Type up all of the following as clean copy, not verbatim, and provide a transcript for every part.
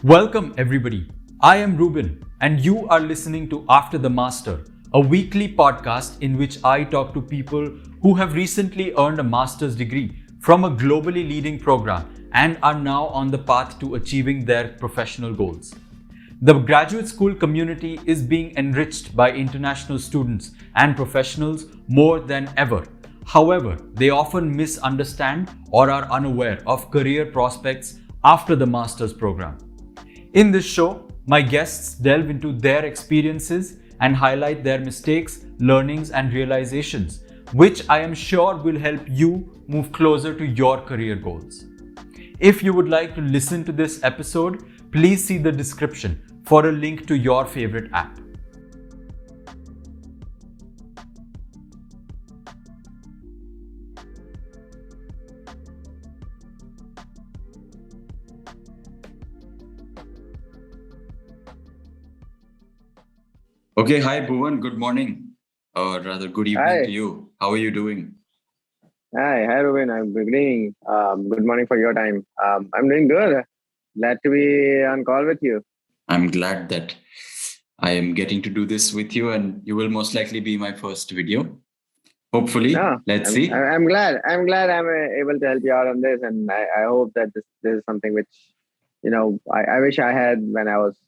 Welcome, everybody. I am Ruben, and you are listening to After the Master, a weekly podcast in which I talk to people who have recently earned a master's degree from a globally leading program and are now on the path to achieving their professional goals. The graduate school community is being enriched by international students and professionals more than ever. However, they often misunderstand or are unaware of career prospects after the master's program. In this show, my guests delve into their experiences and highlight their mistakes, learnings, and realizations, which I am sure will help you move closer to your career goals. If you would like to listen to this episode, please see the description for a link to your favorite app. Okay, hi Bhuvan, good morning, or rather good evening to Hi, you. How are you doing? hi, Ruben. I'm beginning. Good morning for your time. I'm doing good. Glad to be on call with you. I'm glad that I am getting to do this with you, and you will most likely be my first video. Hopefully, No, let's I'm see. I'm glad. I'm glad I'm able to help you out on this, and I hope that this is something which I wish I had when I was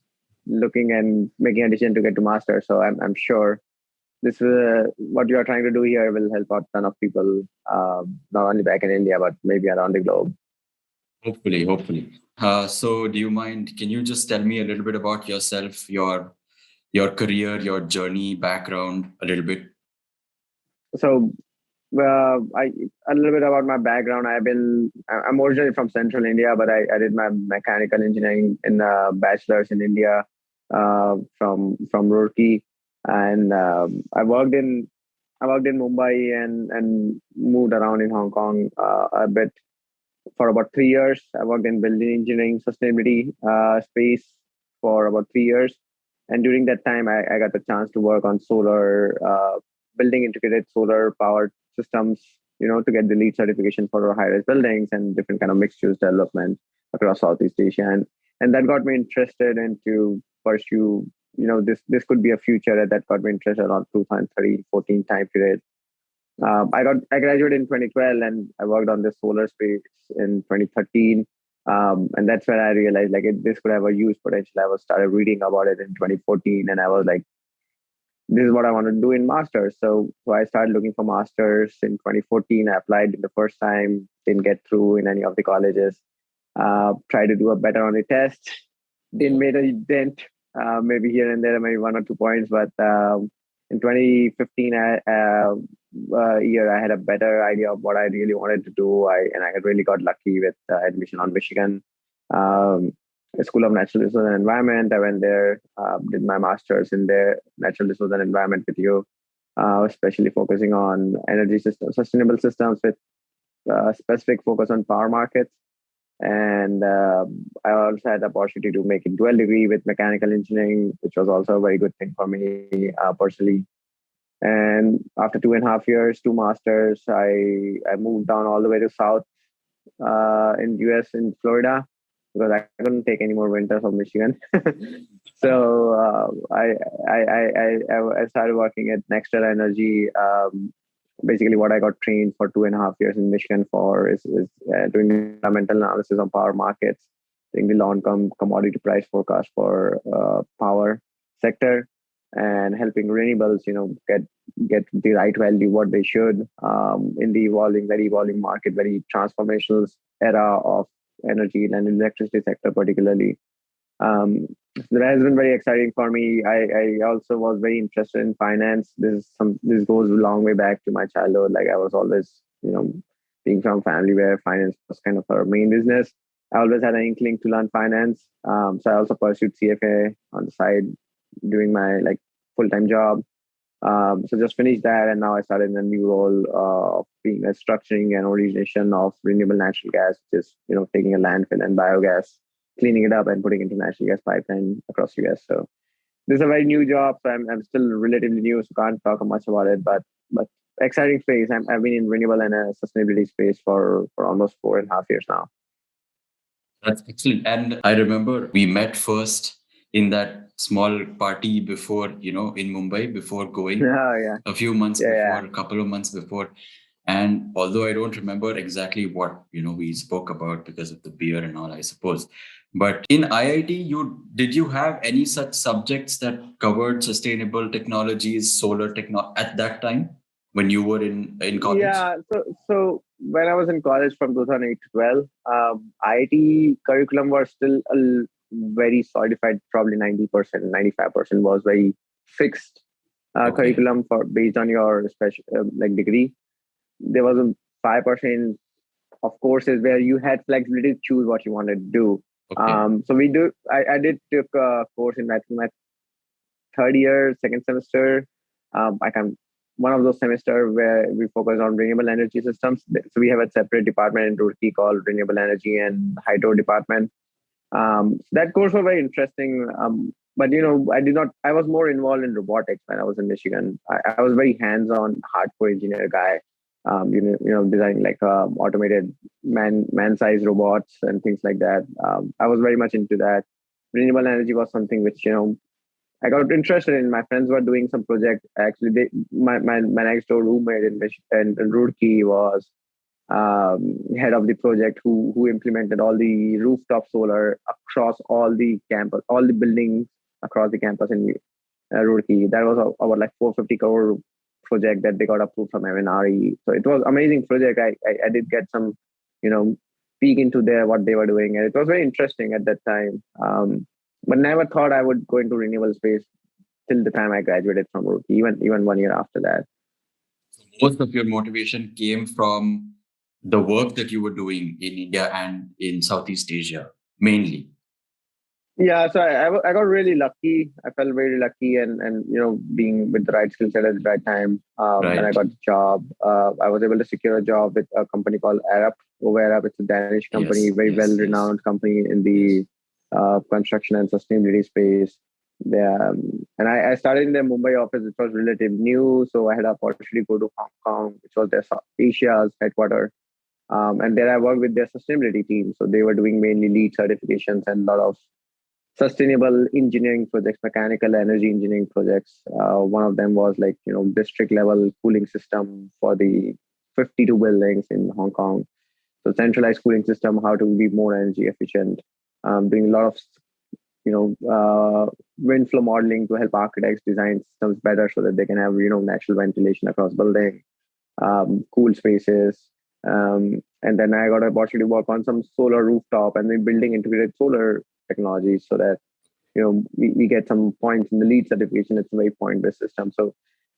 looking and making a decision to get to master. So I'm sure this what you are trying to do here will help out a ton of people, not only back in India but maybe around the globe. Hopefully. So, do you mind? Can you just tell me a little bit about yourself, your career, your journey, background, a little bit? So I a little bit about my background. I'm originally from Central India, but I did my mechanical engineering in bachelor's in India, from Roorkee, and I worked in Mumbai and moved around in Hong Kong a bit for about 3 years. I worked in building engineering sustainability space for about 3 years. And during that time, I got the chance to work on solar, building integrated solar powered systems, to get the LEED certification for high-rise buildings and different kind of mixed-use development across Southeast Asia. And that got me interested into pursue, this could be a future that got me interested around 2013-14 time period. I graduated in 2012 and I worked on the solar space in 2013. And that's when I realized this could have a huge potential. I was started reading about it in 2014 and I was like, this is what I want to do in masters. So I started looking for masters in 2014. I applied the first time, didn't get through in any of the colleges. Tried to do a better on the test, didn't make a dent, maybe here and there, maybe 1 or 2 points. But in 2015, year, I had a better idea of what I really wanted to do. And I really got lucky with admission on Michigan um, School of Natural Resources and Environment. I went there, did my master's in the natural resource and environment with you, especially focusing on energy systems, sustainable systems with specific focus on power markets. And I also had the opportunity to make a dual degree with mechanical engineering, which was also a very good thing for me personally. And after 2.5 years, two masters, I moved down all the way to South in US in Florida because I couldn't take any more winters of Michigan. So I started working at Nextel Energy. Basically, what I got trained for 2.5 years in Michigan for is doing fundamental analysis on power markets, doing the long-term commodity price forecast for power sector, and helping renewables, get the right value what they should in the very evolving market, very transformational era of energy and electricity sector particularly. um, that has been very exciting for me. I also was very interested in finance. This goes a long way back to my childhood. Like I was always, being from family where finance was kind of our main business. I always had an inkling to learn finance. So I also pursued CFA on the side, doing my full time job. So just finished that, and now I started in a new role of being a structuring and origination of renewable natural gas, which is taking a landfill and biogas, cleaning it up, and putting into natural gas pipeline across US. So this is a very new job. So I'm still relatively new, so can't talk much about it. But exciting space. I've been in renewable and sustainability space for almost 4.5 years now. That's excellent. And I remember we met first in that small party before, in Mumbai, before going Oh, yeah, a few months yeah, yeah. before, a couple of months before. And although I don't remember exactly what, we spoke about because of the beer and all, I suppose. But in IIT, did you have any such subjects that covered sustainable technologies, solar techno at that time when you were in college? Yeah, so when I was in college from 2008 to 12, IT curriculum was still very solidified. Probably 90%, 95% was very fixed Okay. curriculum for based on your special like degree. There was a 5% of courses where you had flexibility to choose what you wanted to do. Okay. So we do. I did took a course in my third year, second semester. I can one of those semester where we focus on renewable energy systems. So we have a separate department in Roorkee called renewable energy and hydro department. That course was very interesting. But I did not. I was more involved in robotics when I was in Michigan. I was very hands-on, hardcore engineer guy. Designing like automated man-sized robots and things like that. I was very much into that. Renewable energy was something which I got interested in. My friends were doing some project. Actually, my next door roommate in Roorkee was head of the project who implemented all the rooftop solar across all the campus, all the buildings across the campus in Roorkee. That was our like 450 crore project that they got approved from MNRE. So it was amazing project. I did get some, you know, peek into their what they were doing, and it was very interesting at that time. But never thought I would go into renewable space till the time I graduated from Roorkee, even 1 year after that. Most of your motivation came from the work that you were doing in India and in Southeast Asia, mainly. Yeah, so I got really lucky. I felt very lucky, and being with the right skill set at the right time. When I Right. got the job, I was able to secure a job with a company called Arab. Over Arab, it's a Danish company, Yes, very well yes, yes. renowned company in the construction and sustainability space. Yeah, and I started in their Mumbai office, which was relatively new. So I had an opportunity to go to Hong Kong, which was their Asia's headquarters. And there I worked with their sustainability team. So they were doing mainly lead certifications and a lot of sustainable engineering projects, mechanical energy engineering projects. One of them was like, district level cooling system for the 52 buildings in Hong Kong. So centralized cooling system, how to be more energy efficient. Doing a lot of, wind flow modeling to help architects design systems better so that they can have, natural ventilation across building, cool spaces. And then I got an opportunity to work on some solar rooftop and then building integrated solar technologies so that we get some points in the lead certification. It's a very point based system. So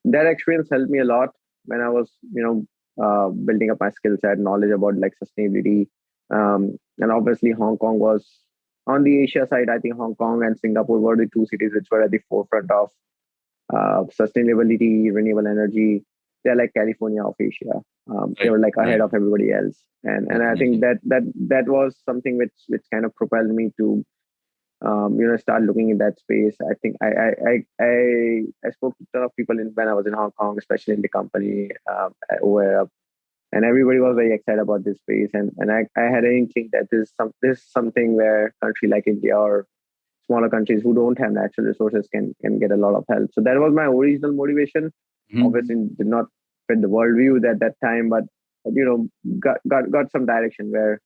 that experience helped me a lot when I was building up my skill set, knowledge about like sustainability. And obviously Hong Kong was on the Asia side. I think Hong Kong and Singapore were the two cities which were at the forefront of sustainability, renewable energy. They're like California of Asia. They Right, were like ahead right. of everybody else, and I think Definitely. that was something which kind of propelled me to start looking in that space. I think I spoke to a ton of people when I was in Hong Kong, especially in the company where and everybody was very excited about this space, and I had an inkling that this is something where country like India or smaller countries who don't have natural resources can get a lot of help. So that was my original motivation. Obviously, Mhm. did not fit the worldview at that time, but got some direction where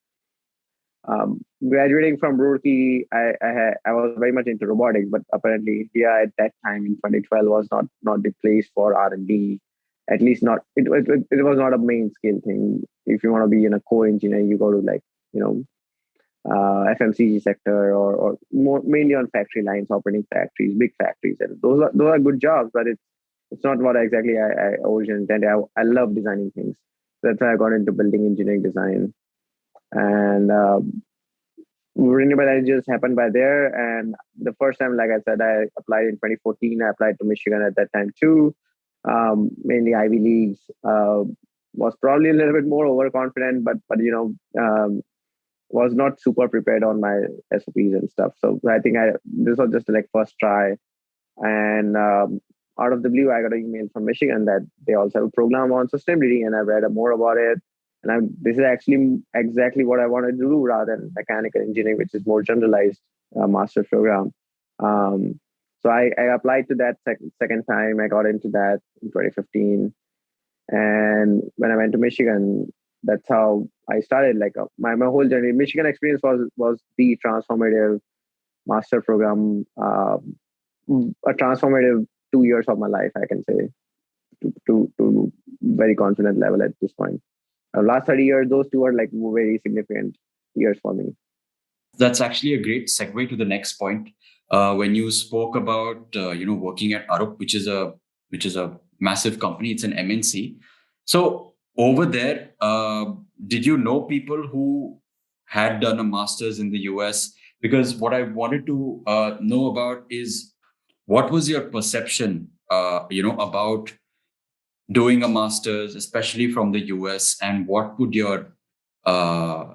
graduating from Roorkee, I was very much into robotics, but apparently India at that time in 2012 was not the place for R&D. At least not it was not a main scale thing. If you want to be in a core engineer, you go to like you know FMCG sector or more mainly on factory lines, operating factories, big factories, and those are good jobs, but it's not what exactly I originally intended. I love designing things. That's why I got into building engineering design, and renewable energy just happened by there. And the first time, like I said, I applied in 2014. I applied to Michigan at that time too, mainly Ivy Leagues. Was probably a little bit more overconfident, but was not super prepared on my SOPs and stuff. So I think this was just like first try, and out of the blue, I got an email from Michigan that they also have a program on sustainability, and I read more about it. this is actually exactly what I wanted to do rather than mechanical engineering, which is more generalized master's program. Um, so I applied to that second time. I got into that in 2015, and when I went to Michigan, that's how I started. Like my whole journey. Michigan experience was the transformative master program, a transformative 2 years of my life, I can say, to very confident level at this point. Last 30 years, those two are like very significant years for me. That's actually a great segue to the next point. When you spoke about working at Arup, which is a massive company, it's an MNC. So over there, did you know people who had done a master's in the US? Because what I wanted to know about is what was your perception, about doing a master's, especially from the US, and what would your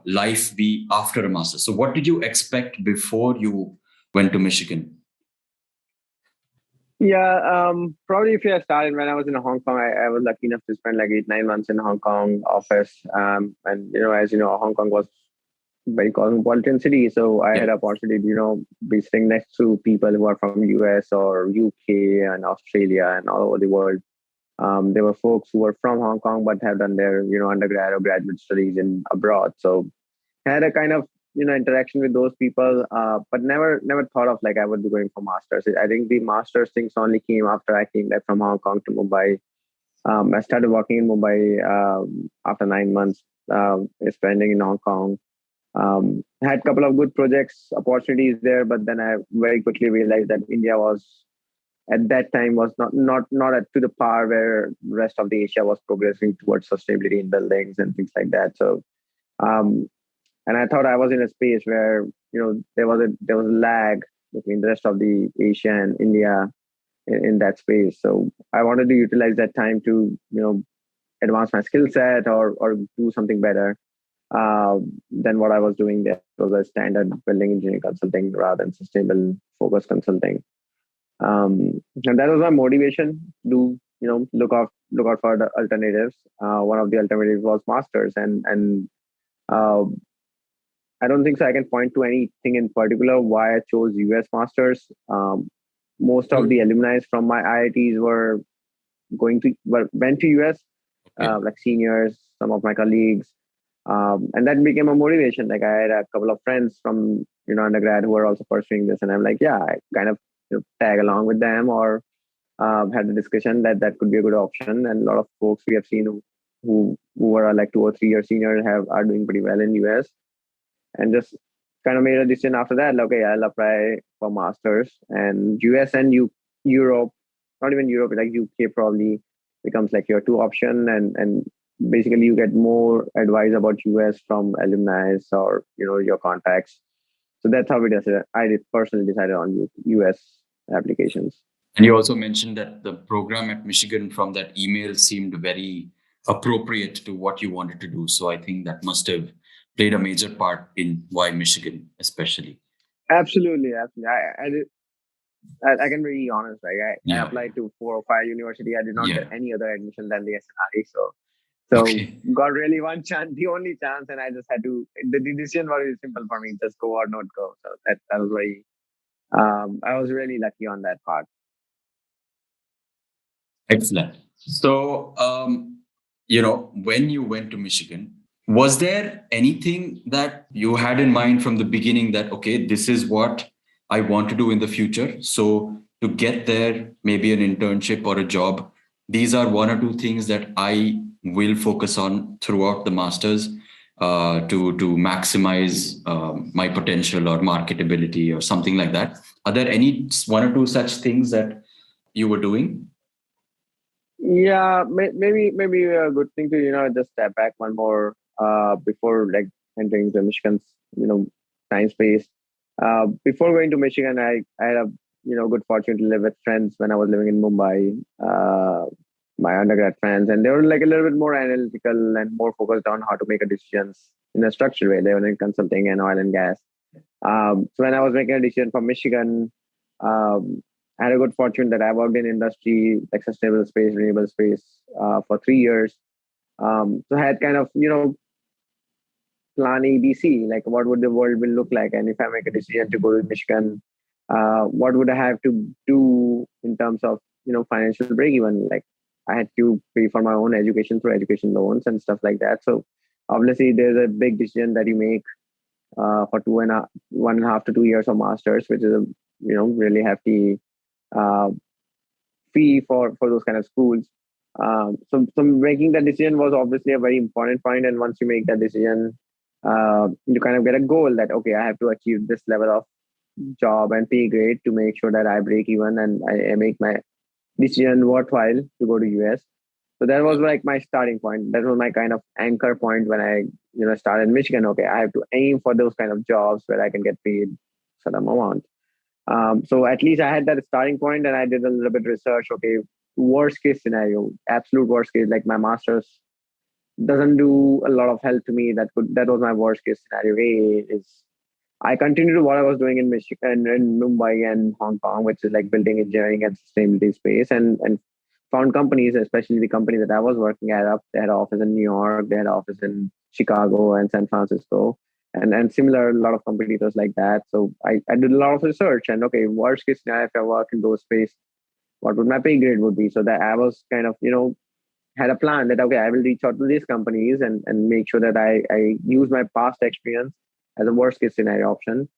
life be after a master's? So, what did you expect before you went to Michigan? Yeah, probably if I started when I was in Hong Kong, I was lucky enough to spend like 8 9 months in Hong Kong office. And as you know, Hong Kong was very cosmopolitan city, so I Yeah. had opportunity to be sitting next to people who are from US or UK and Australia and all over the world. There were folks who were from Hong Kong but have done their undergrad or graduate studies in abroad. So had a kind of interaction with those people, but never thought of like I would be going for masters. I think the masters things only came after I came back from Hong Kong to Mumbai. I started working in Mumbai after 9 months spending in Hong Kong. Had a couple of good projects opportunities there, but then I very quickly realized that India was at that time was not to the par where rest of the Asia was progressing towards sustainability in buildings and things like that. So um, and I thought I was in a space where there was a lag between the rest of the Asia and India in that space. So I wanted to utilize that time to advance my skill set or do something better than what I was doing there. It was a standard building engineering consulting rather than sustainable focus consulting. And that was my motivation to look out for the alternatives. One of the alternatives was masters, and uh, I don't think so. I can point to anything in particular why I chose US Masters. Most of the alumni from my IITs went to US, Okay. like seniors, some of my colleagues, and that became a motivation. Like I had a couple of friends from undergrad who were also pursuing this, and I'm like, yeah, I kind of tag along with them or had a discussion that could be a good option. And a lot of folks we have seen who are like 2 or 3 years senior are doing pretty well in US, and just kind of made a decision after that. Like, okay, I'll apply for masters, and US and Europe, not even Europe, like UK probably becomes like your two option, and basically you get more advice about US from alumni or your contacts. So that's how we decided. Personally decided on US applications. And you also mentioned that the program at Michigan from that email seemed very appropriate to what you wanted to do. So I think that must have played a major part in why Michigan, especially. Absolutely, absolutely. I can be honest. Like I Yeah. applied to 4 or 5 university. I did not get Yeah. any other admission than the SNRE. So Okay. got really one chance, the only chance, and I just had to. The decision was very simple for me: just go or not go. So that was very. I was really lucky on that part. Excellent. So, when you went to Michigan, was there anything that you had in mind from the beginning that, okay, this is what I want to do in the future? So, to get there, maybe an internship or a job, these are one or two things that I will focus on throughout the master's to maximize my potential or marketability or something like that. Are there any one or two such things that you were doing? Yeah, maybe a good thing to just step back one more before like entering the Michigan's time space. Before going to Michigan, I had a good fortune to live with friends when I was living in Mumbai. My undergrad friends, and they were like a little bit more analytical and more focused on how to make a decisions in a structured way. They were in consulting and oil and gas. So when I was making a decision for Michigan, um, I had a good fortune that I worked in industry, like sustainable space, renewable space, for 3 years. So I had kind of, plan ABC, like what would the world will look like, and if I make a decision to go to Michigan, what would I have to do in terms of financial break even? Like I had to pay for my own education through education loans and stuff like that. So obviously, there's a big decision that you make for 1.5 to 2 years of masters, which is a really hefty uh, fee for those kind of schools. So making that decision was obviously a very important point. And once you make that decision, you kind of get a goal that okay, I have to achieve this level of job and pay grade to make sure that I break even and I make my decision worthwhile to go to US. So that was like my starting point. That was my kind of anchor point when I started in Michigan. Okay, I have to aim for those kind of jobs where I can get paid some amount. So at least I had that starting point, and I did a little bit research. Okay, worst case scenario, absolute worst case, like my master's doesn't do a lot of help to me. That was my worst case scenario. A is I continued what I was doing in Michigan, in Mumbai and Hong Kong, which is like building engineering and sustainability space, and found companies, especially the company that I was working at. Up, they had an office in New York, they had an office in Chicago and San Francisco, and similar a lot of competitors like that. So I did a lot of research, and okay, worst case scenario, if I work in those space, what would my pay grade would be? So that I was kind of had a plan that okay, I will reach out to these companies and make sure that I use my past experience as a worst case scenario option.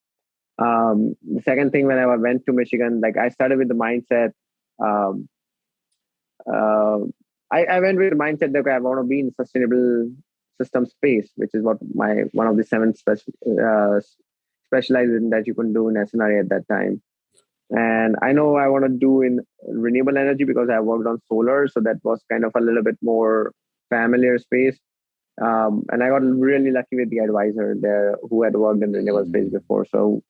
The second thing, when I went to Michigan, like I started with the mindset. Um, uh, I went with the mindset that okay, I want to be in sustainable system space, which is what my one of the seven specialized that you can do in SNRA at that time. And I know I want to do in renewable energy because I worked on solar, so that was kind of a little bit more familiar space. And I got really lucky with the advisor there who had worked in renewable space before. So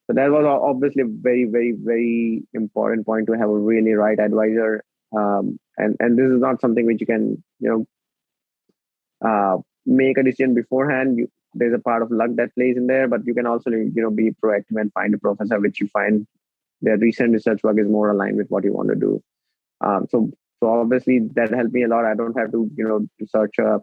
that was obviously a very, very, very important point to have a really right advisor. And this is not something which you can make a decision beforehand. There's a part of luck that plays in there, but you can also be proactive and find a professor which you find their recent research work is more aligned with what you want to do. So obviously that helped me a lot. I don't have to research a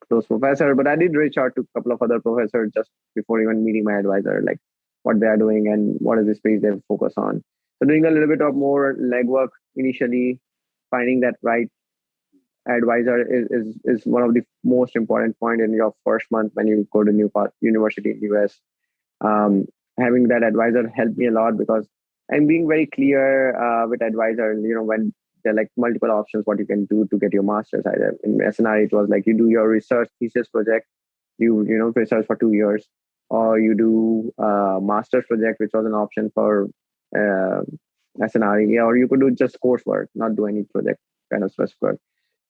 close professor, but I did reach out to a couple of other professors just before even meeting my advisor, like what they are doing and what is the space they focus on. So doing a little bit of more legwork initially, finding that right advisor is one of the most important point in your first month when you go to new university in US. Um, Having that advisor helped me a lot because I'm being very clear with advisor. When there are like multiple options what you can do to get your master's. Either in SNR it was like you do your research thesis project, you research for 2 years, or you do master's project, which was an option for uh, SNRE, or you could do just coursework, not do any project kind of specific work.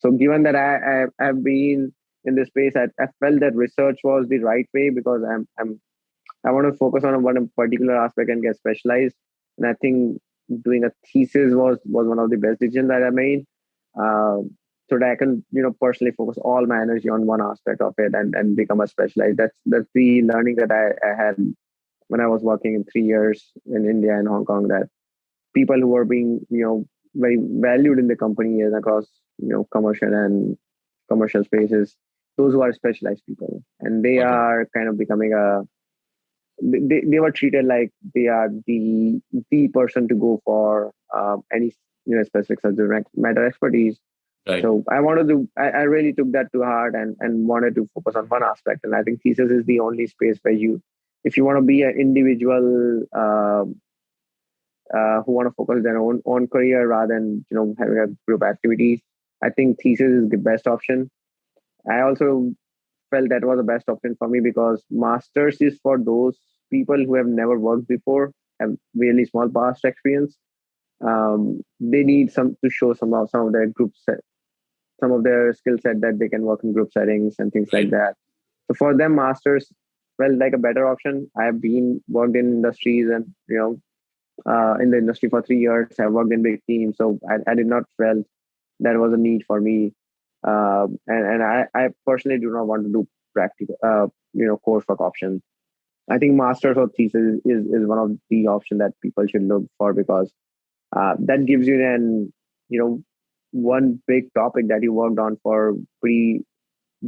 So given that I've been in this space, I felt that research was the right way because I want to focus on one particular aspect and get specialized. And I think doing a thesis was one of the best decisions that I made. So that I can personally focus all my energy on one aspect of it and become a specialized. That's the learning that I had when I was working in 3 years in India and Hong Kong. That people who are being very valued in the company and across commercial and commercial spaces, those who are specialized people, and they Got it. are kind of becoming they were treated like they are the person to go for any specific subject matter expertise. Right. So I wanted to I really took that to heart and wanted to focus on one aspect. And I think thesis is the only space where if you want to be an individual who want to focus their own career rather than having a group activities, I think thesis is the best option. I also felt that was the best option for me because masters is for those people who have never worked before, have really small past experience. They need some to show some of their some of their skill set that they can work in group settings and things like Right. that. So for them, masters felt like a better option. I have been worked in industries and in the industry for 3 years. I worked in big teams, so I did not felt there was a need for me. And I personally do not want to do practical, coursework options. I think master's or thesis is one of the options that people should look for because that gives you then, one big topic that you worked on for pretty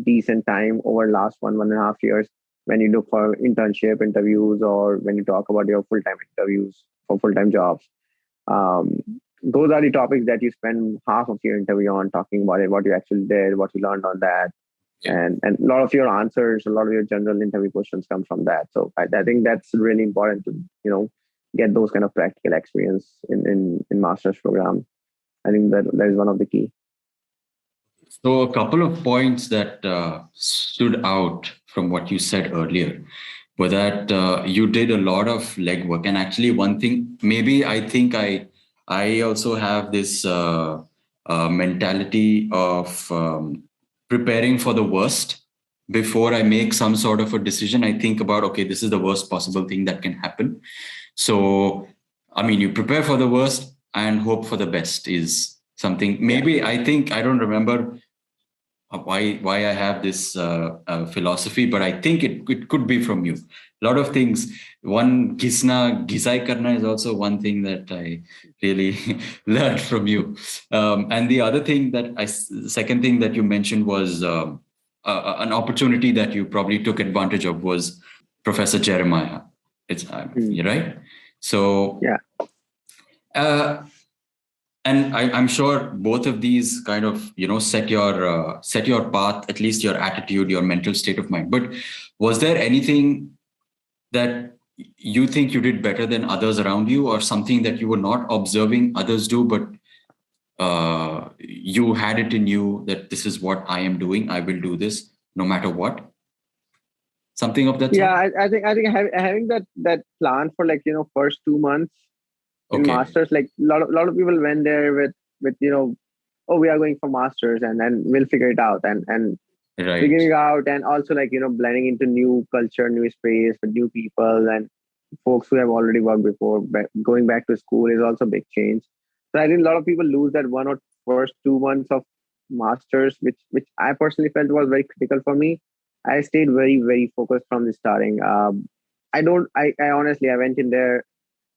decent time over last 1.5 years when you look for internship interviews or when you talk about your full-time interviews for full-time jobs. um, those are the topics that you spend half of your interview on talking about it, what you actually did, what you learned on that, Yeah. and a lot of your answers, a lot of your general interview questions come from that. So I think that's really important to get those kind of practical experience in master's program. I think that is one of the key. So a couple of points that stood out from what you said earlier were that you did a lot of legwork, and actually, one thing maybe I think I also have this mentality of preparing for the worst before I make some sort of a decision. I think about, okay, this is the worst possible thing that can happen. So, I mean, you prepare for the worst and hope for the best is something. Yeah. Maybe I think I don't remember why I have this philosophy, but I think it could be from you. A lot of things. One gisai karna is also one thing that I really learned from you. And the other thing second thing that you mentioned was an opportunity that you probably took advantage of was Professor Jeremiah. Mm. You're right. So. Yeah. Uh, and I'm sure both of these kind of set your path, at least your attitude, your mental state of mind. But was there anything that you think you did better than others around you, or something that you were not observing others do, but you had it in you that this is what I am doing, I will do this no matter what, something of that Yeah, sort? I think having that plan for first 2 months in Okay. masters, like lot of people went there with oh, we are going for masters and then we'll figure it out, and Right. figuring out, and also blending into new culture, new space with new people and folks who have already worked before. But going back to school is also a big change. So I think a lot of people lose that one or first 2 months of masters, which I personally felt was very critical for me. I stayed very very focused from the starting. I don't. I honestly I went in there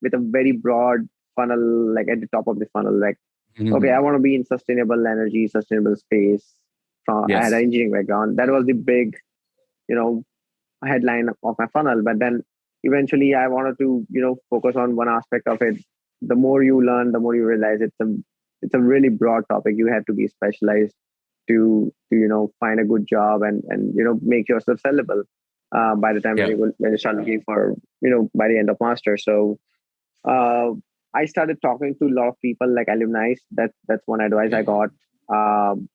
with a very broad funnel, like at the top of the funnel, like okay, I Mhm. want to be in sustainable energy, sustainable space. From I had an Yes. engineering background. That was the big, you know, headline of my funnel. But then eventually, I wanted to, focus on one aspect of it. The more you learn, the more you realize it's a really broad topic. You have to be specialized to find a good job and make yourself sellable by the time Yeah. when you start looking for by the end of master. So uh, I started talking to a lot of people like alumni. That's one advice I Okay. got. Um,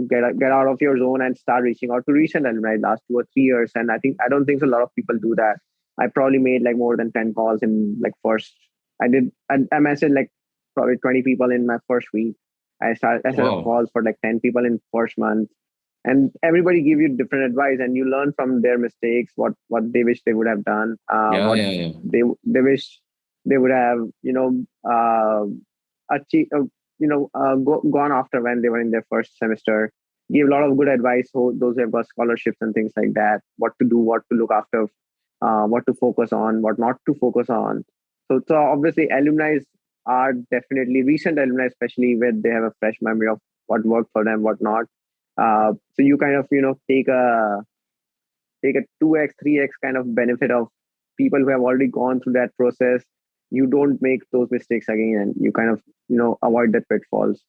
get out of your zone and start reaching out to recent alumni last 2 or 3 years. And I don't think a lot of people do that. I probably made like more than 10 calls in like first. I messaged like probably 20 people in my first week. I set up Wow. calls for like 10 people in first month, and everybody give you different advice, and you learn from their mistakes, what they wish they would have done, Yeah, what yeah, yeah. they wish they would have achieved, gone after when they were in their first semester. Give a lot of good advice to those who have got scholarships and things like that, what to do, what to look after, what to focus on, what not to focus on. So obviously alumni are definitely recent alumni, especially when they have a fresh memory of what worked for them, what not. So you kind of take a 2x 3x kind of benefit of people who have already gone through that process. You don't make those mistakes again, and you kind of avoid that pitfalls.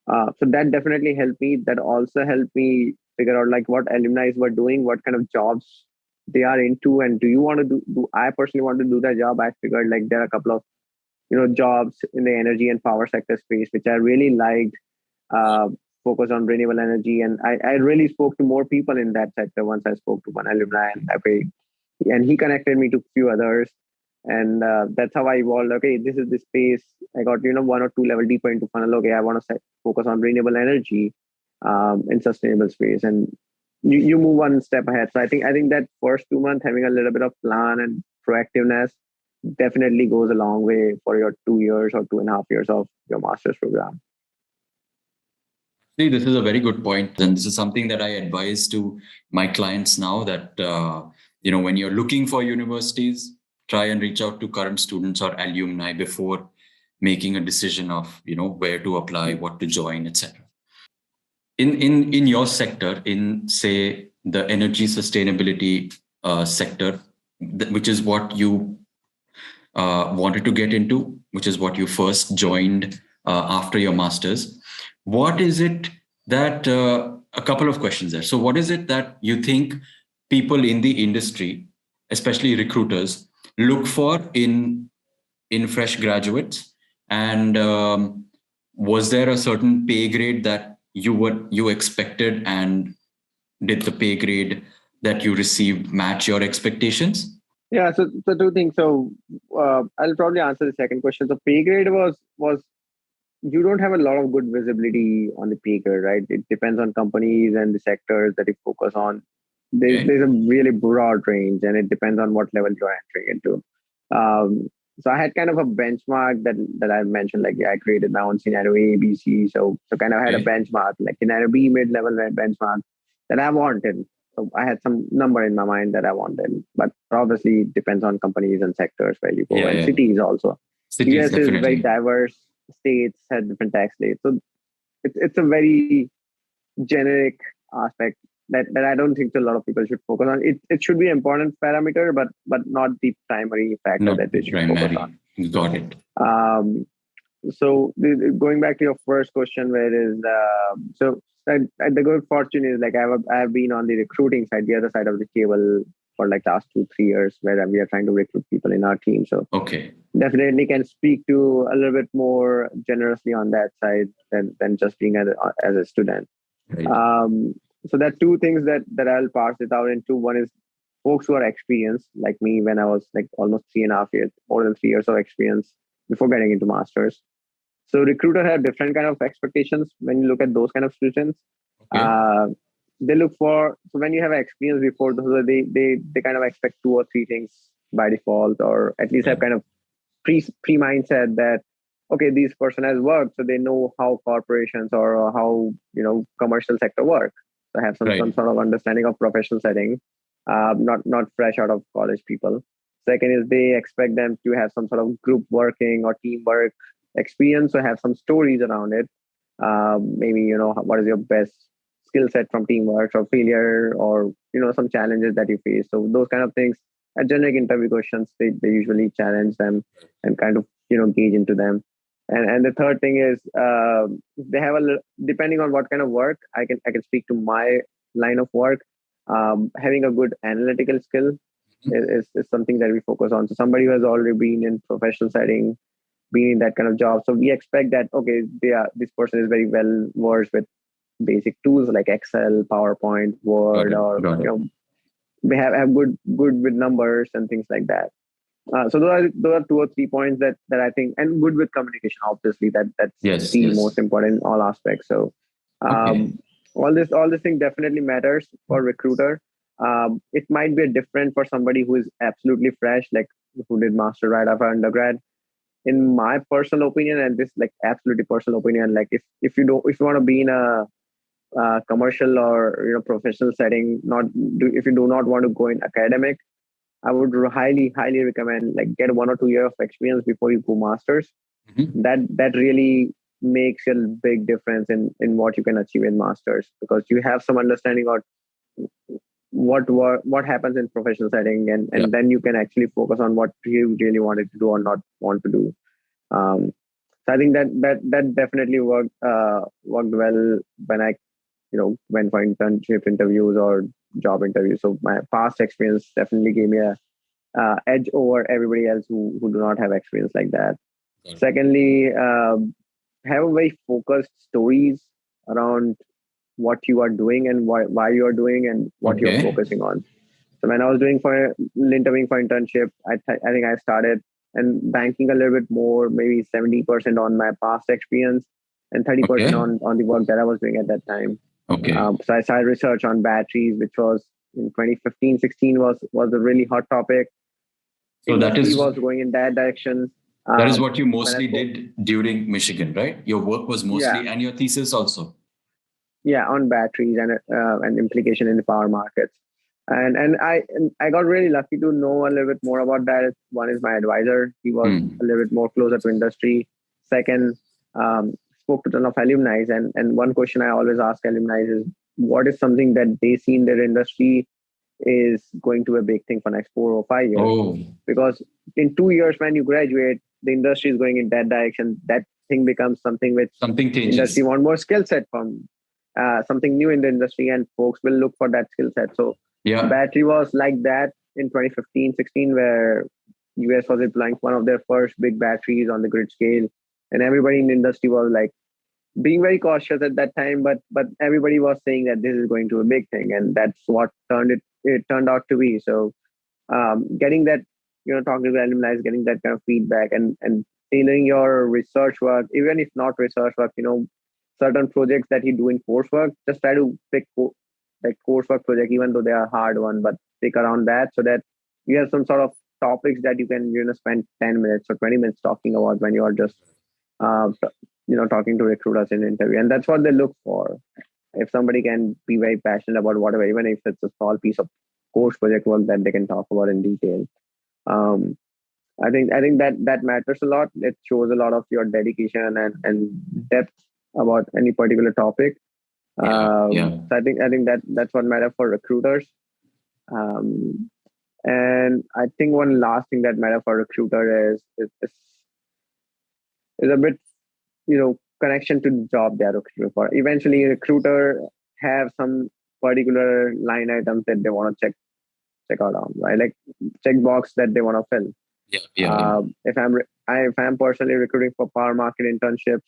So that definitely helped me. That also helped me figure out like what alumni were doing, what kind of jobs they are into, and do you want to do I personally want to do that job. I figured like there are a couple of jobs in the energy and power sector space which I really liked, uh, focus on renewable energy. And I really spoke to more people in that sector once I spoke to one alumni, and he connected me to a few others. And that's how I evolved. Okay, this is the space. I got, one or two level deeper into funnel. Okay, I want to focus on renewable energy in sustainable space. And you move one step ahead. So I think that first 2 months having a little bit of plan and proactiveness definitely goes a long way for your 2 years or 2.5 years of your master's program. See, this is a very good point, and this is something that I advise to my clients now. That when you're looking for universities, try and reach out to current students or alumni before making a decision of where to apply, what to join, etc. in your sector, in say the energy sustainability sector, which is what you wanted to get into, which is what you first joined after your master's. What is it that a couple of questions there. So, what is it that you think people in the industry, especially recruiters, look for in fresh graduates? And was there a certain pay grade that you expected, and did the pay grade that you received match your expectations? Yeah, so two things. So I'll probably answer the second question. So pay grade was you don't have a lot of good visibility on the pay grade, right? It depends on companies and the sectors that you focus on. There's a really broad range, and it depends on what level you're entering into. So I had kind of a benchmark that I mentioned, like I created my own scenario A, B, C. So kind of had a benchmark, like scenario B mid-level benchmark that I wanted. So I had some number in my mind that I wanted, but obviously it depends on companies and sectors where you go, and cities also. Cities, US is very diverse. States have different tax rates, so it's a very generic aspect that I don't think a lot of people should focus on. It should be an important parameter, but not the primary factor that they should focus on. Got it. So going back to your first question, where is so the good fortune is like I have been on the recruiting side, the other side of the table for like last 2-3 years, where we are trying to recruit people in our team. So definitely can speak to a little bit more generously on that side than just being as a student. Right. So there are two things that I'll parse it out into. One is folks who are experienced, like me, when I was like almost 3.5 years, more than 3 years of experience before getting into masters. So recruiter have different kind of expectations when you look at those kind of students. Okay. They look for, so when you have experience before, they kind of expect 2 or 3 things by default, or at least have kind of pre mindset that, okay, this person has worked, so they know how corporations or how commercial sector work. So have some sort of understanding of professional setting, not fresh out of college people. Second is they expect them to have some sort of group working or teamwork experience, or have some stories around it. Maybe what is your best skill set from teamwork or failure, or some challenges that you face. So those kind of things are generic interview questions. They usually challenge them and kind of gauge into them. And the third thing is they have depending on what kind of work. I can speak to my line of work. Having a good analytical skill is something that we focus on. So somebody who has already been in professional setting, been in that kind of job. So we expect that, okay, this person is very well versed with basic tools like Excel, PowerPoint, Word, or they have good with numbers and things like that. So those are 2 or 3 points that I think, and good with communication, obviously that's the most important in all aspects. So all this thing definitely matters for recruiter. It might be different for somebody who is absolutely fresh, like who did master right after undergrad. In my personal opinion, and this like absolutely personal opinion, like if you want to be in a commercial or professional setting, if you do not want to go in academic, I would highly recommend like get 1 or 2 years of experience before you go masters. Mm-hmm. That really makes a big difference in what you can achieve in masters, because you have some understanding of what happens in professional setting, and then you can actually focus on what you really wanted to do or not want to do. So I think that definitely worked well when I went for internship interviews or job interviews. So my past experience definitely gave me a edge over everybody else who do not have experience like that. Okay. Secondly, have a very focused stories around what you are doing and why you are doing and what you're focusing on. So when I was interviewing for internship, I think I started and banking a little bit more, maybe 70% on my past experience and 30% on the work that I was doing at that time. Okay. So I started research on batteries, which was in 2015-16 was a really hot topic. So industry was going in that direction. That is what you mostly did during Michigan, right? Your work was mostly, and your thesis also. Yeah, on batteries and implication in the power markets. And I got really lucky to know a little bit more about that. One is my advisor. He was a little bit more closer to industry. Second, spoke to a ton of alumni, and one question I always ask alumni is, what is something that they see in their industry is going to be a big thing for next 4 or 5 years? Oh, Because in 2 years when you graduate, the industry is going in that direction. That thing becomes something which something industry changes. want more skill set from, something new in the industry, and folks will look for that skill set. So Yeah, battery was like that in 2015, 16, where US was deploying one of their first big batteries on the grid scale, and everybody in the industry was like being very cautious at that time, but everybody was saying that this is going to be a big thing, and that's what it turned out to be. So getting that, talking to alumni, getting that kind of feedback, and tailoring your research work, even if not research work, certain projects that you do in coursework, just try to pick that coursework project, even though they are hard one, but stick around that so that you have some sort of topics that you can spend 10 minutes or 20 minutes talking about when you are just talking to recruiters in an interview. And that's what they look for. If somebody can be very passionate about whatever, even if it's a small piece of course project work that they can talk about in detail. um, I think that matters a lot. It shows a lot of your dedication and depth about any particular topic. yeah, yeah. So I think that's what matters for recruiters. um, and I think one last thing that matters for recruiter is a bit, connection to the job they are recruiting for. Eventually recruiter have some particular line items that they want to check out on, right? Like check box that they want to fill. Yeah, yeah, yeah. If I'm personally recruiting for power market internships,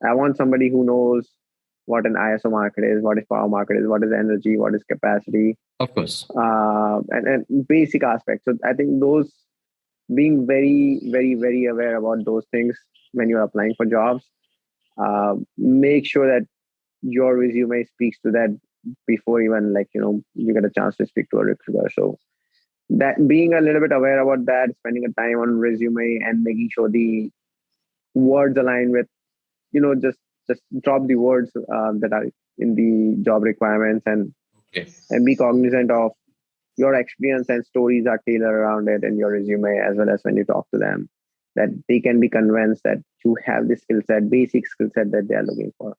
I want somebody who knows what an ISO market is, what is power market is, what is energy, what is capacity, Of course. and basic aspects. So I think those, being very, very, very aware about those things when you're applying for jobs, make sure that your resume speaks to that before even, like, you get a chance to speak to a recruiter. So that, being a little bit aware about that, spending a time on resume and making sure the words align with, just drop the words that are in the job requirements, Okay. and be cognizant of your experience and stories are tailored around it in your resume, as well as when you talk to them, that they can be convinced that you have the skill set, basic skill set that they are looking for.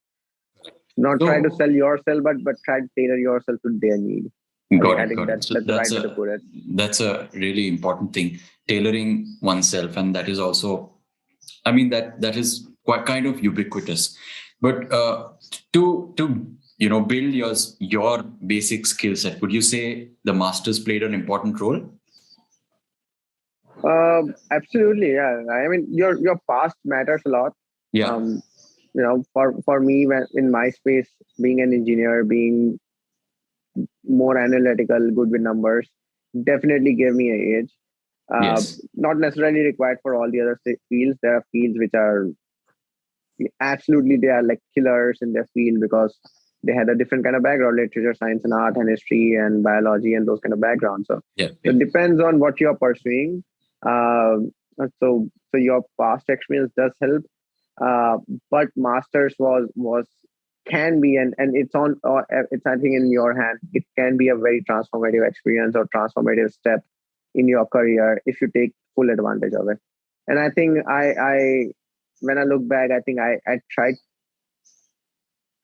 Not try to So sell yourself, but try to tailor yourself to their need. I think got I it, think got it. that's So that's the right way to put it. that's a really important thing, tailoring oneself, and that is also, I mean, that is quite kind of ubiquitous. But to build your basic skill set, would you say the masters played an important role? Absolutely, yeah. I mean, your past matters a lot. Yeah. Um, for me, when in my space, being an engineer, being more analytical, good with numbers, definitely gave me an edge. Yes. Not necessarily required for all the other fields. There are fields which are absolutely, they are like killers in their field because they had a different kind of background: literature, science and art, and history and biology, and those kind of backgrounds. So Yeah. it depends on what you're pursuing. So your past experience does help, uh, but masters was can be, and it's on, it's, I think, in your hand. It can be a very transformative experience or transformative step in your career if you take full advantage of it. And I think I when I look back, I think I tried.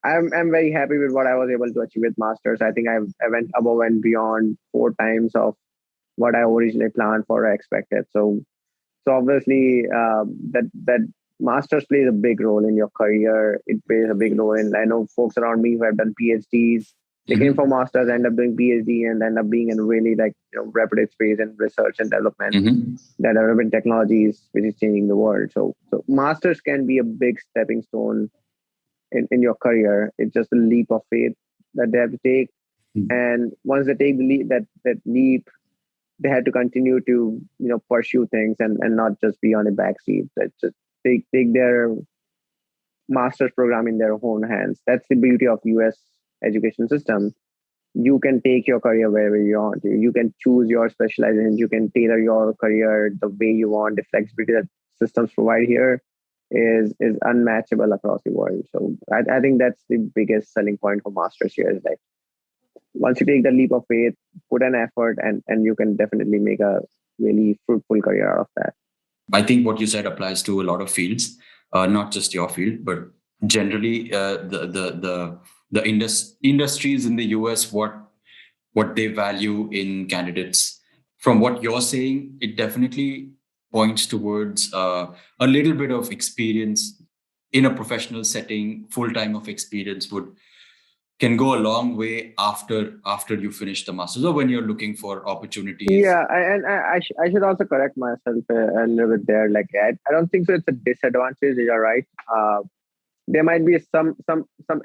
I'm very happy with what I was able to achieve with masters. I think I went above and beyond 4 times of what I originally planned for or expected. So obviously, that masters plays a big role in your career. It plays a big role in. I know folks around me who have done PhDs. They came Mm-hmm. from masters, end up doing PhD, and end up being in really, like, reputed space in research and development, Mm-hmm. that development technologies which is changing the world. So masters can be a big stepping stone in your career. It's just a leap of faith that they have to take. And once they take the leap, that leap, they had to continue to pursue things, and not just be on a backseat. That just take their master's program in their own hands. That's the beauty of US education system. You can take your career wherever you want. You can choose your specialization. You can tailor your career the way you want. The flexibility that systems provide here is unmatchable across the world. So I think that's the biggest selling point for masters here, is like, once you take the leap of faith, put an effort, and you can definitely make a really fruitful career out of that. I think what you said applies to a lot of fields, not just your field, but generally the industries in the US, what they value in candidates. From what you're saying, it definitely points towards a little bit of experience in a professional setting. Full time of experience would can go a long way after you finish the masters, or when you're looking for opportunities. Yeah, I should also correct myself a little bit there. Like I don't think so. It's a disadvantage. You're right. There might be some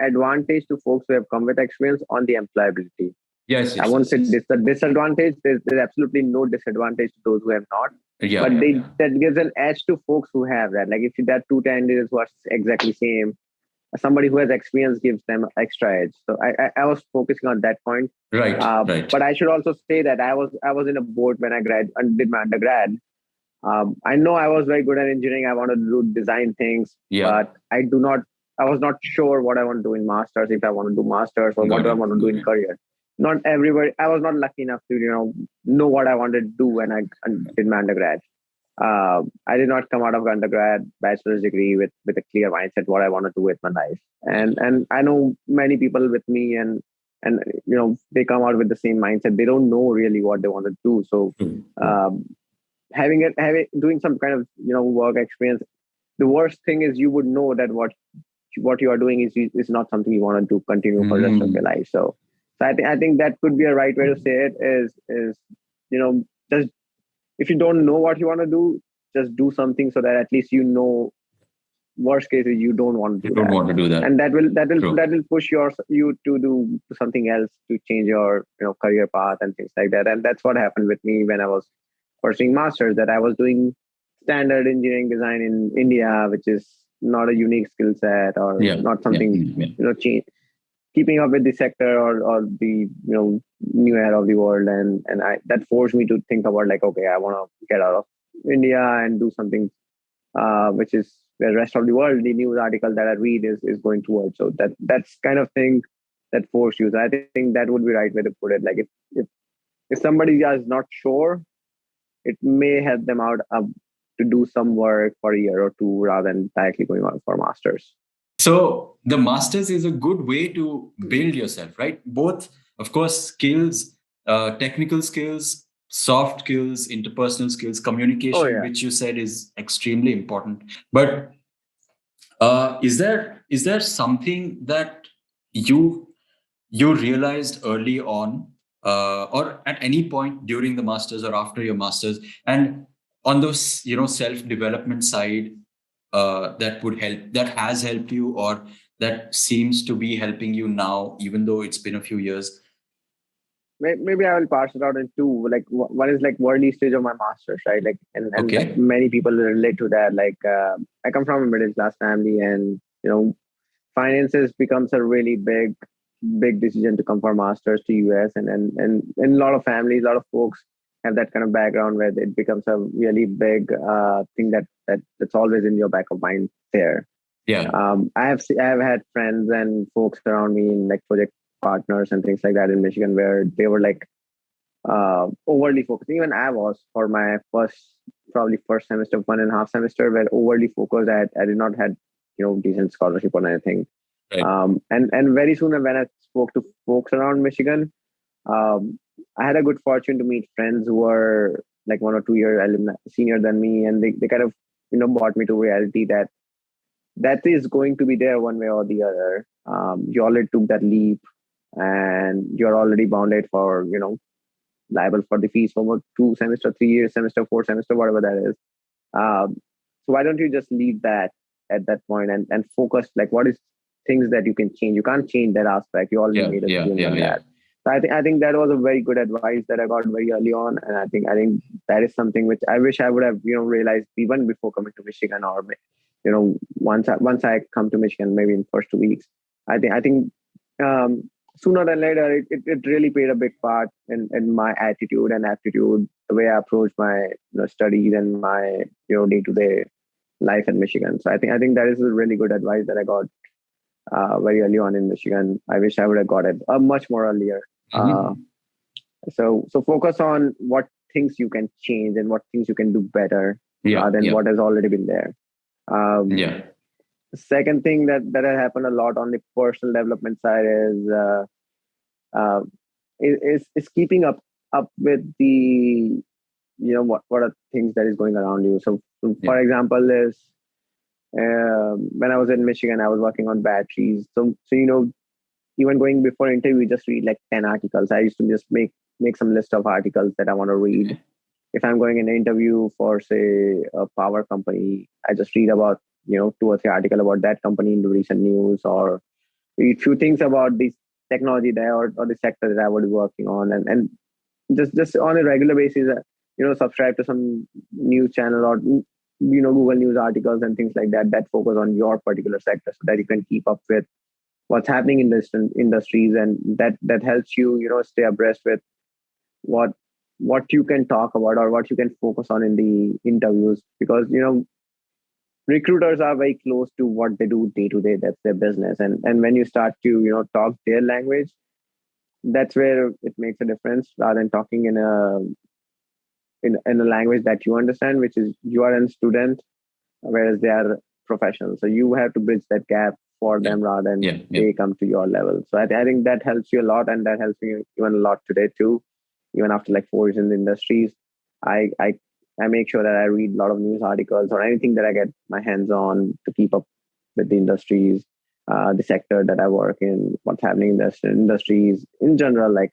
advantage to folks who have come with experience on the employability. Yes, I yes, won't yes, say yes. this a disadvantage. There's absolutely no disadvantage to those who have not. Yeah, But yeah, they yeah. that gives an edge to folks who have that. Like if there are two candidates who are exactly same, somebody who has experience gives them extra edge. So I was focusing on that point. Right, right. But I should also say that I was in a board when I did my undergrad. I know I was very good at engineering. I wanted to do design things, Yeah, but I was not sure what I want to do in masters, if I want to do masters or what got do I it, want to do got in it. career. Not everybody. I was not lucky enough to know what I wanted to do when I did my undergrad. I did not come out of undergrad bachelor's degree with a clear mindset what I want to do with my life. And I know many people with me and they come out with the same mindset. They don't know really what they want to do. So True, true. um, having doing some kind of work experience, the worst thing is you would know that what you are doing is not something you want to do continue for the rest of your Mm, life. So I think that could be a right way to say it is just if you don't know what you want to do, just do something so that at least worst case is you don't want to you do don't that. want to do that. And that True. will push you to do something else to change your career path and things like that. And that's what happened with me when I was pursuing masters, that I was doing standard engineering design in India, which is not a unique skill set or Yeah, not yeah, something yeah. change, keeping up with the sector or the new era of the world. And that forced me to think about, like, okay, I want to get out of India and do something which is the rest of the world, the news article that I read is going towards. So that's kind of thing that forced you. So I think that would be right way to put it. Like if somebody is not sure, it may help them out to do some work for a year or two rather than directly going on for masters. So the masters is a good way to build yourself, right? Both, of course, skills, technical skills, soft skills, interpersonal skills, Oh communication, yeah. which you said is extremely important. But is there something that you you realized early on, or at any point during the masters or after your masters, and on those self development side, that has helped you, or that seems to be helping you now, even though it's been a few years? Maybe I will parse it out in two. Like one is like early stage of my masters, right? Like and like Okay. many people relate to that. Like I come from a middle class family, and finances becomes a really big decision to come for masters to US, and a lot of families, a lot of folks have that kind of background where it becomes a really big thing that's always in your back of mind there. Yeah. I have had friends and folks around me in like project partners and things like that in Michigan where they were like overly focused. Even I was for my probably first semester, 1.5 semester, where overly focused. I did not had decent scholarship or anything. Right. And very soon when I spoke to folks around Michigan, I had a good fortune to meet friends who were like 1 or 2 year senior than me, and they kind of brought me to reality that is going to be there one way or the other. You already took that leap, and you're already bounded for liable for the fees for about 2 semester, 3 years, semester, 4 semester, whatever that is. Um, so why don't you just leave that at that point and focus, like, what is things that you can change? You can't change that aspect. You already Yeah, made a yeah, decision yeah, on yeah. that. So I think that was a very good advice that I got very early on, and I think that is something which I wish I would have realized even before coming to Michigan, or once I come to Michigan, maybe in first 2 weeks. I think sooner than later it really played a big part in my attitude and aptitude, the way I approach my studies and my day to day life in Michigan. So I think that is a really good advice that I got very early on in Michigan. I wish I would have got it much more earlier. Uh, Mhm. so focus on what things you can change and what things you can do better Yeah, than yeah, what has already been there. Um, yeah. second thing that has happened a lot on the personal development side uh, is keeping up with the what are things that is going around you. So Yeah. for example, is when I was in Michigan, I was working on batteries. So even going before interview, just read like 10 articles. I used to just make some list of articles that I want to read. If I'm going in an interview for, say, a power company, I just read about, two or three articles about that company in the recent news, or read few things about this technology there, or the sector that I would be working on. And just on a regular basis, subscribe to some news channel, or, Google News articles and things like that focus on your particular sector, so that you can keep up with what's happening in this industries, and that helps you, stay abreast with what you can talk about or what you can focus on in the interviews, because recruiters are very close to what they do day to day. That's their business, and when you start to talk their language, that's where it makes a difference, rather than talking in a language that you understand, which is you are a student, whereas they are professionals. So you have to bridge that gap for Yeah. them, rather than Yeah. they come to your level. So I think that helps you a lot, and that helps me even a lot today too. Even after like 4 years in the industries, I I I make sure that I read a lot of news articles or anything that I get my hands on to keep up with the industries, the sector that I work in, what's happening in the industries in general. Like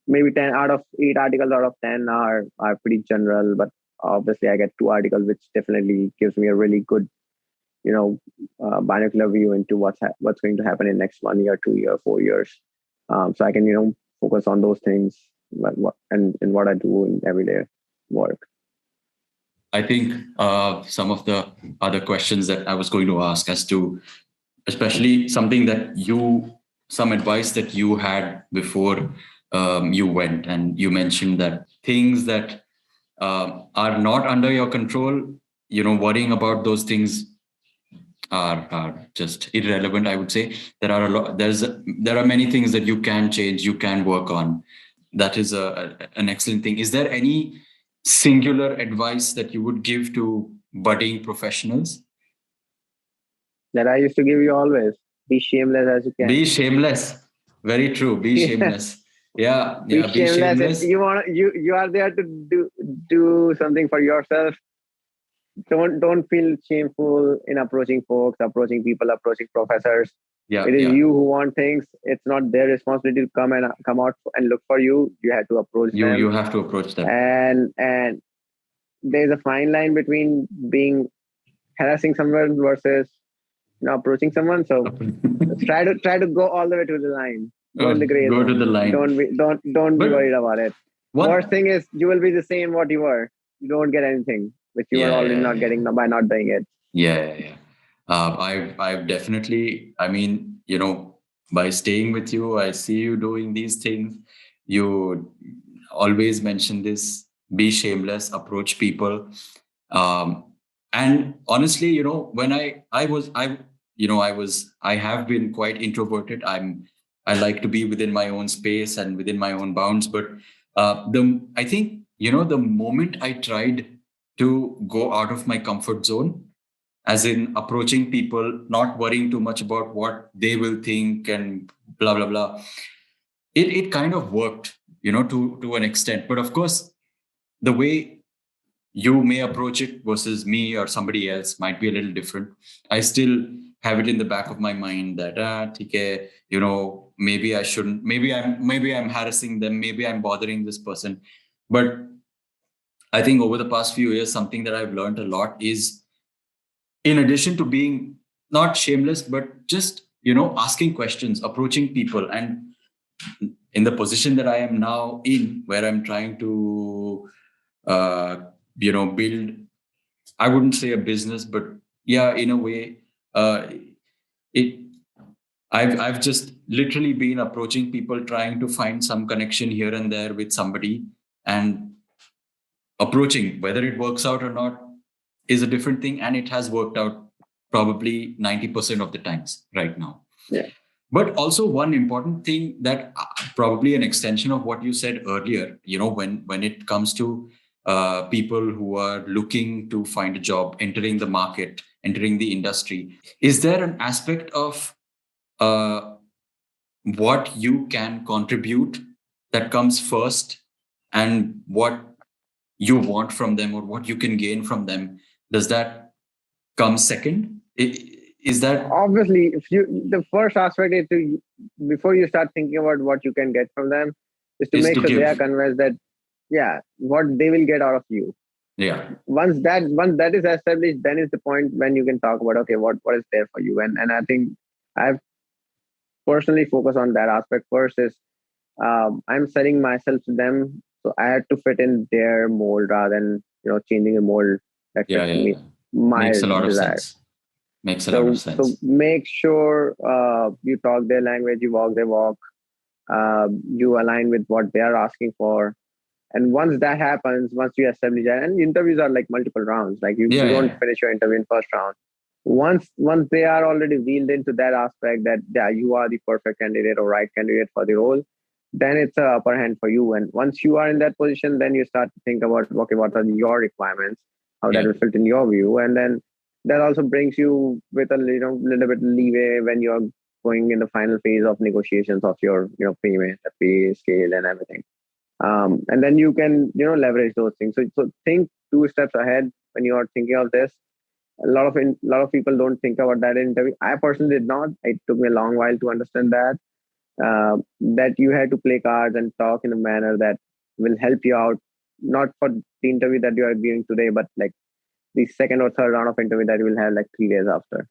maybe 10 out of 8 articles out of 10 are pretty general, but obviously I get 2 articles, which definitely gives me a really good binocular view into what's going to happen in next 1 year, 2 year, 4 years. So I can focus on those things, and what I do in everyday work. I think some of the other questions that I was going to ask, as to especially something that some advice that you had before you went, and you mentioned that things that are not under your control, worrying about those things are just irrelevant. I would say there are many things that you can change, you can work on. That is an excellent thing. Is there any singular advice that you would give to budding professionals? That I used to give you always: be shameless as you can. Be shameless. Very true. Be shameless. Yeah. Be Be shameless. If shameless. you want, you are there to do something for yourself. Don't feel shameful in approaching folks, approaching people, approaching professors. Yeah. It is Yeah. you who want things. It's not their responsibility to come out and look for you. You have to approach them. You have to approach them. And there's a fine line between being harassing someone versus approaching someone. So try to go all the way to the line. Go in the gray Go zone. to the line. Don't be worried about it. Worst thing is you will be the same what you were. You don't get anything which you were already not getting by not doing it. Yeah. I've definitely, I mean, by staying with you, I see you doing these things. You always mention this: be shameless, approach people. And honestly, when I have been quite introverted. I like to be within my own space and within my own bounds. But I think, the moment I tried to go out of my comfort zone, as in approaching people, not worrying too much about what they will think and blah, blah, blah, it kind of worked, to an extent. But of course, the way you may approach it versus me or somebody else might be a little different. I still have it in the back of my mind that theek hai, maybe I shouldn't, maybe I'm harassing them, maybe I'm bothering this person. But I think over the past few years, something that I've learned a lot is, in addition to being not shameless, but just asking questions, approaching people. And in the position that I am now in, where I'm trying to build, I wouldn't say a business, but yeah, in a way, it I've just literally been approaching people, trying to find some connection here and there with somebody, and approaching. Whether it works out or not is a different thing, and it has worked out probably 90% of the times right now. Yeah. But also one important thing that probably an extension of what you said earlier, when it comes to people who are looking to find a job, entering the market, entering the industry, is there an aspect of what you can contribute that comes first, and what you want from them or what you can gain from them, does that come second? Is that Obviously, if you the first aspect is to, before you start thinking about what you can get from them, is to is make to sure they are give? convinced that, yeah, what they will get out of you. Yeah, Once that is established, then is the point when you can talk about, okay, what is there for you. And I think I've personally focused on that aspect first. Is I'm selling myself to them, so I had to fit in their mold rather than changing a mold that yeah, fits yeah, me yeah. my Makes a lot of desire. sense. Makes a lot of So sense. make sure you talk their language, you walk their walk, you align with what they are asking for. And once that happens, once you establish that, and interviews are like multiple rounds, like Yeah, you yeah, don't yeah. finish your interview in first round. Once they are already wheeled into that aspect that, yeah, you are the perfect candidate or right candidate for the role, then it's a upper hand for you. And once you are in that position, then you start to think about, okay, what are your requirements, how that Yeah. will fit in your view. And then that also brings you with a little bit leeway when you're going in the final phase of negotiations of your payment, the pay scale and everything. And then you can leverage those things. So think two steps ahead when you are thinking of this. A lot of people don't think about that in interview. I personally did not. It took me a long while to understand that, that you had to play cards and talk in a manner that will help you out, not for the interview that you are giving today, but like the second or third round of interview that you will have like 3 days after.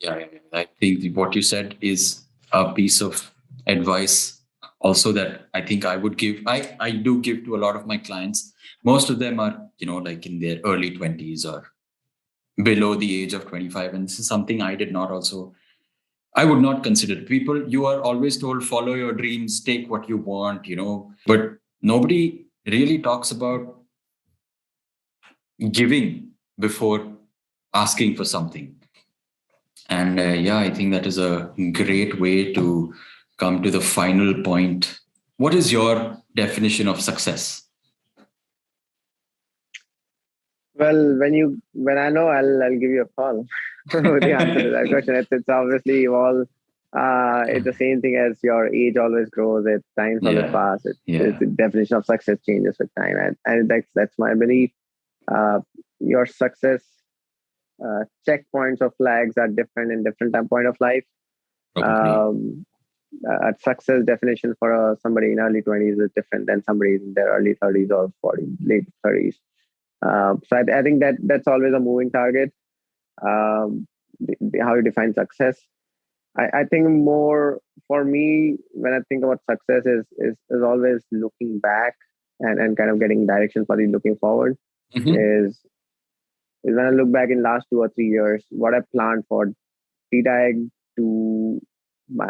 Yeah, yeah, yeah. I think what you said is a piece of advice also that I think I would give. I do give to a lot of my clients. Most of them are, like in their early 20s or below the age of 25. And this is something I did not also, I would not consider. People, you are always told, follow your dreams, take what you want, but nobody really talks about giving before asking for something. And yeah, I think that is a great way to come to the final point. What is your definition of success? Well, when I know, I'll give you a call with the answer to that question. It's obviously all it's the same thing as your age always grows. It's times always Yeah, pass. It's yeah, the definition of success changes with time, and that's my belief. Uh, your success checkpoints or flags are different in different time point of life. probably. Um, a success definition for somebody in early 20s is different than somebody in their early 30s or 40, late 30s. So I think that's always a moving target. How you define success. I think more for me when I think about success is always looking back and kind of getting direction for the looking forward. Hmm. Is when I look back in last 2 or 3 years, what I planned for, did I do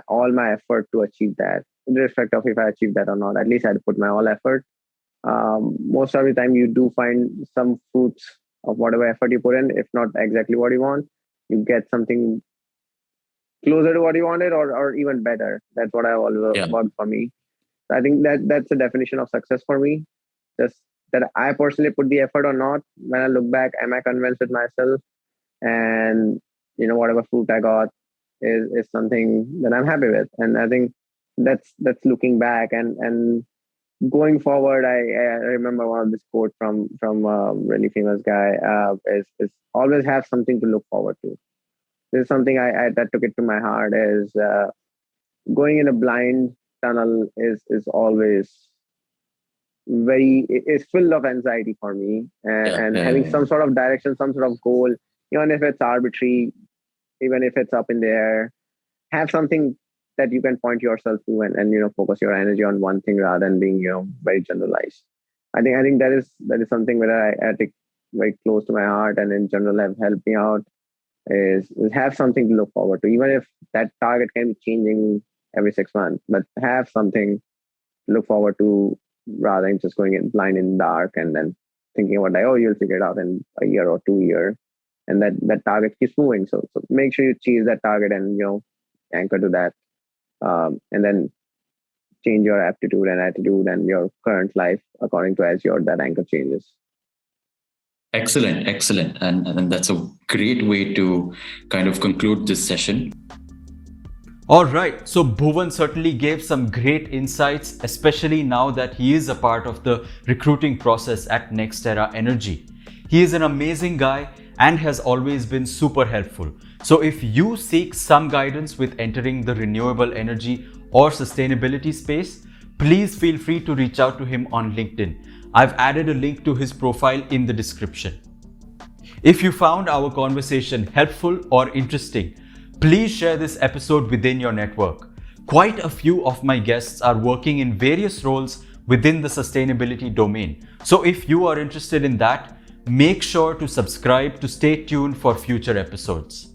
all my effort to achieve that, irrespective of if I achieved that or not. At least I had put my all effort. Most of the time you do find some fruits of whatever effort you put in, if not exactly what you want, you get something closer to what you wanted, or even better. That's what I always Yeah, worked for me. So I think that's the definition of success for me. Just that I personally put the effort or not. When I look back, am I convinced with myself? And whatever fruit I got is something that I'm happy with. And I think that's looking back and going forward. I remember one of this quote from a really famous guy, is always have something to look forward to. This is something I that took it to my heart, is going in a blind tunnel is always is full of anxiety for me, yeah, and yeah, having yeah, some sort of direction, some sort of goal, even if it's arbitrary, even if it's up in the air, have something that you can point yourself to, and focus your energy on one thing rather than being very generalized. I think that is something that I take very close to my heart, and in general have helped me out, is have something to look forward to, even if that target can be changing every 6 months, but have something to look forward to rather than just going in blind in the dark and then thinking about like, oh, you'll figure it out in a year or 2 year, and that target keeps moving. So make sure you chase that target and anchor to that, and then change your aptitude and attitude and your current life according to as your that anchor changes. Excellent, excellent. And that's a great way to kind of conclude this session. All right, so Bhuvan certainly gave some great insights, especially now that he is a part of the recruiting process at NextEra Energy. He is an amazing guy and has always been super helpful. So if you seek some guidance with entering the renewable energy or sustainability space, please feel free to reach out to him on LinkedIn. I've added a link to his profile in the description. If you found our conversation helpful or interesting, please share this episode within your network. Quite a few of my guests are working in various roles within the sustainability domain. So if you are interested in that, make sure to subscribe to stay tuned for future episodes.